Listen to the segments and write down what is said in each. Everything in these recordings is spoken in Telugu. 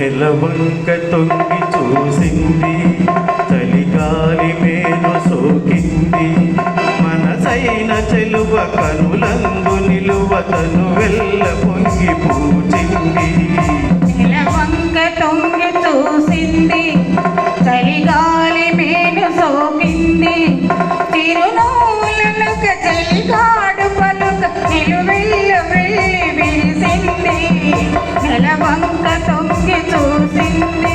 నెలవంక తొంగి చూసింది, చలిగాలి మేను సోకింది. మనసైన చెలువ కనులందు నిలువ తను వెళ్ళ పొంగి పూచింది. నెలవంక తొంగి చూసింది, చలిగాలి మేను సోకింది. తిరునూలక చలిగాడు పలుక నిలువెల్ల వెళ్ళి విరిసింది. నెలవంక తొంగి చూసింది.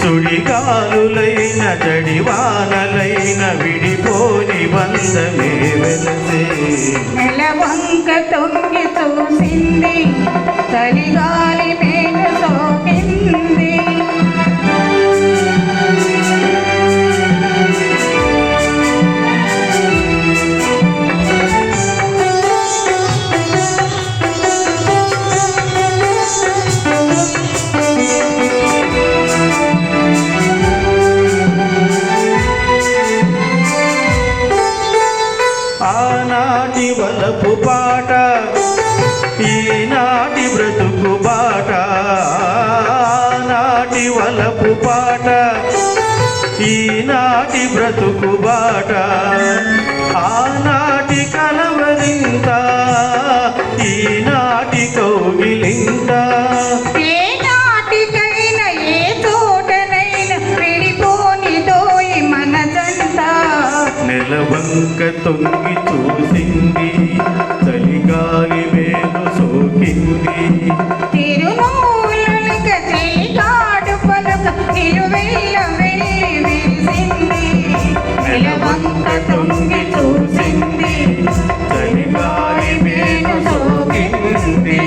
సుడిగాలులైన జడివానలైన విడిపోని బంధమే వెలసే. నెలవంక తొంగి చూసింది, చలిగాలి మేను సోకింది. ఆనాటి వలపు పాట ఈనాటి బ్రతుకు బాట. ఆనాటి వలపు పాట ఈనాటి బ్రతుకు బాట. ఆనాటి కలవరింత ఈనాటి కౌగిలింత. ఏ నాటికైనా ఏ తోటనైనా విడిపోని దోయి మన జంట. నెలవంక తొంగి చూసింది, చలిగాలి మేను సోకింది. తిరునూలక చలిగాడు పలుక నిలువెల్ల వెళ్ళి విరిసింది. నెలవంక తొంగి చూసింది, చలిగాలి మేను సోకింది.